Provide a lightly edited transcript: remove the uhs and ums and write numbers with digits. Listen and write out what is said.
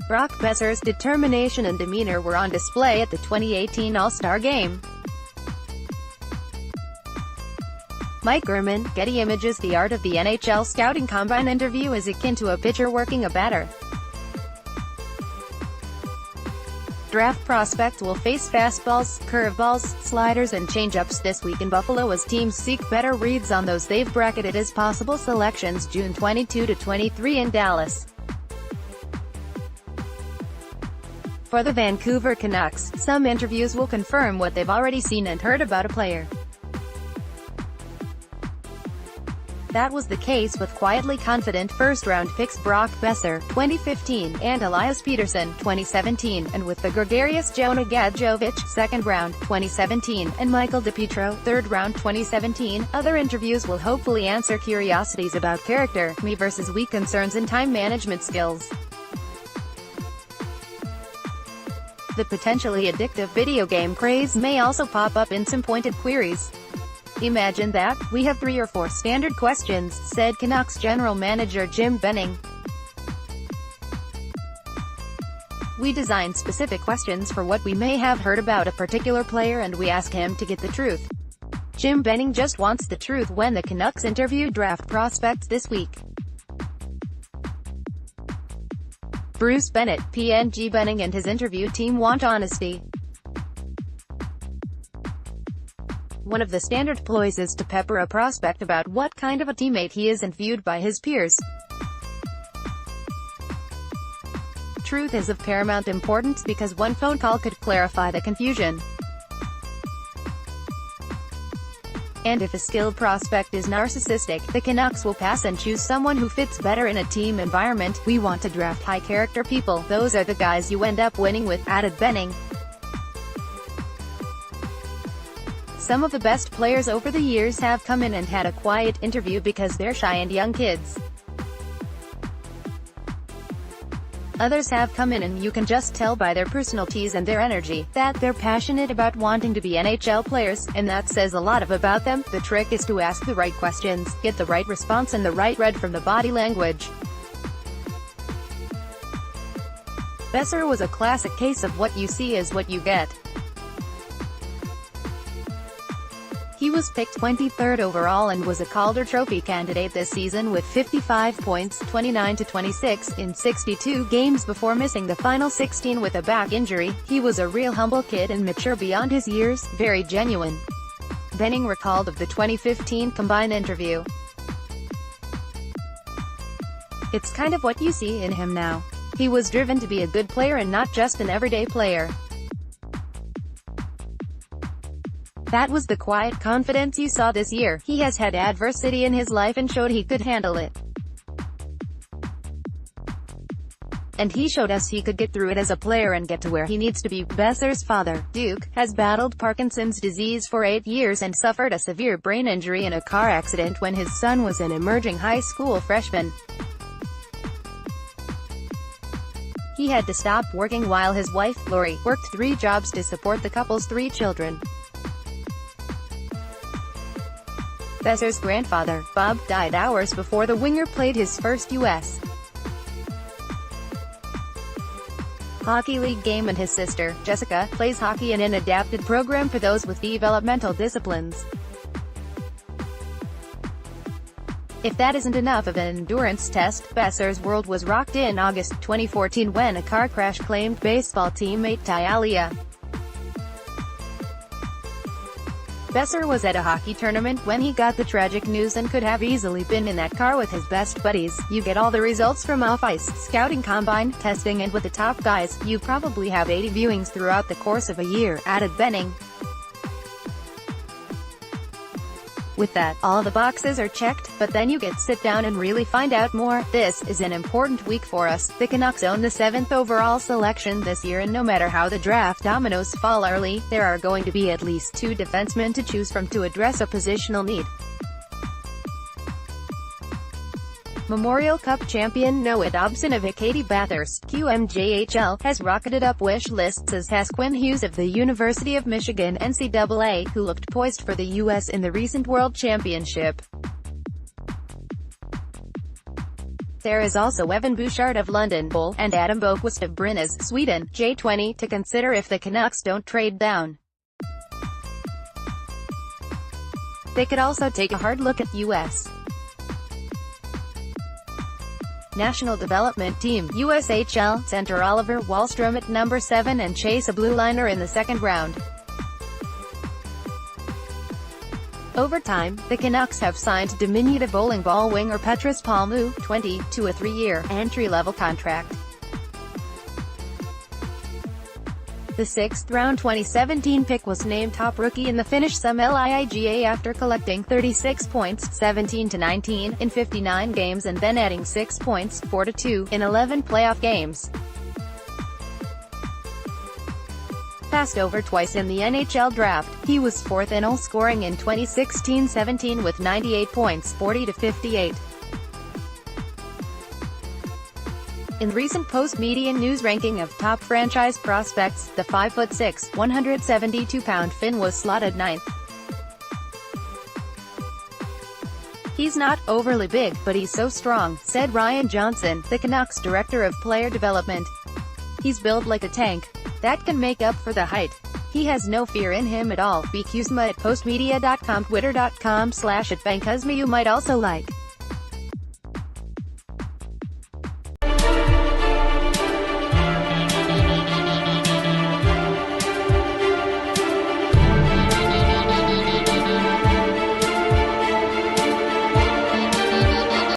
Brock Boeser's determination and demeanor were on display at the 2018 All-Star Game. Mike Ehrmann, Getty Images. The art of the NHL Scouting Combine interview is akin to a pitcher working a batter. Draft prospects will face fastballs, curveballs, sliders and changeups this week in Buffalo as teams seek better reads on those they've bracketed as possible selections June 22 to 23 in Dallas. For the Vancouver Canucks, some interviews will confirm what they've already seen and heard about a player. That was the case with quietly confident first-round picks Brock Boeser, 2015, and Elias Pettersson, 2017, and with the gregarious Jonah Gadjovich, second-round, 2017, and Michael DiPietro, third-round, 2017. Other interviews will hopefully answer curiosities about character, me versus we concerns and time management skills. The potentially addictive video game craze may also pop up in some pointed queries. Imagine that. We have 3 or 4 standard questions, said Canucks general manager Jim Benning. We design specific questions for what we may have heard about a particular player and we ask him to get the truth. Jim Benning just wants the truth when the Canucks interviewed draft prospects this week. Bruce Bennett, PNG. Benning and his interview team want honesty. One of the standard ploys is to pepper a prospect about what kind of a teammate he is and viewed by his peers. Truth is of paramount importance because one phone call could clarify the confusion. And if a skilled prospect is narcissistic, the Canucks will pass and choose someone who fits better in a team environment. We want to draft high-character people. Those are the guys you end up winning with, added Benning. Some of the best players over the years have come in and had a quiet interview because they're shy and young kids. Others have come in and you can just tell by their personalities and their energy that they're passionate about wanting to be NHL players, and that says a lot about them. The trick is to ask the right questions, get the right response and the right read from the body language. Boeser was a classic case of what you see is what you get. He was picked 23rd overall and was a Calder Trophy candidate this season with 55 points, 29-26, in 62 games before missing the final 16 with a back injury. He was a real humble kid and mature beyond his years, very genuine. Benning recalled of the 2015 Combine interview. It's kind of what you see in him now. He was driven to be a good player and not just an everyday player. That was the quiet confidence you saw this year. He has had adversity in his life and showed he could handle it. And he showed us he could get through it as a player and get to where he needs to be. Boeser's father, Duke, has battled Parkinson's disease for 8 years and suffered a severe brain injury in a car accident when his son was an emerging high school freshman. He had to stop working while his wife, Lori, worked 3 jobs to support the couple's 3 children. Boeser's grandfather, Bob, died hours before the winger played his first U.S. Hockey League game, and his sister, Jessica, plays hockey in an adapted program for those with developmental disciplines. If that isn't enough of an endurance test, Boeser's world was rocked in August 2014 when a car crash claimed baseball teammate Ty Alia. Boeser was at a hockey tournament when he got the tragic news and could have easily been in that car with his best buddies. You get all the results from off-ice, scouting combine, testing, and with the top guys, you probably have 80 viewings throughout the course of a year, added Benning. With that, all the boxes are checked, but then you get sit down and really find out more. This is an important week for us. The Canucks own the 7th overall selection this year, and no matter how the draft dominoes fall early, there are going to be at least 2 defensemen to choose from to address a positional need. Memorial Cup champion Noah Dobson of Katy Bathurst, QMJHL, has rocketed up wish lists, as has Quinn Hughes of the University of Michigan NCAA, who looked poised for the U.S. in the recent World Championship. There is also Evan Bouchard of London, Bull, and Adam Boquist of Brynäs, Sweden, J20, to consider if the Canucks don't trade down. They could also take a hard look at U.S. National Development Team, USHL, center Oliver Wahlstrom at number 7 and chase a blue liner in the second round. Over time, the Canucks have signed diminutive bowling ball winger Petrus Palmu, 20, to a 3-year, entry-level contract. The 6th-round 2017 pick was named top rookie in the Finnish Sum Liiga after collecting 36 points, 17-19, in 59 games and then adding 6 points, 4-2, in 11 playoff games. Passed over twice in the NHL draft, he was 4th in all scoring in 2016-17 with 98 points, 40-58. In recent post-Median news ranking of top franchise prospects, the 5'6", 172-pound Finn was slotted 9th. "He's not overly big, but he's so strong," said Ryan Johnson, the Canucks director of player development. "He's built like a tank. That can make up for the height. He has no fear in him at all." Kuzma at postmedia.com, twitter.com/@Kuzma. You might also like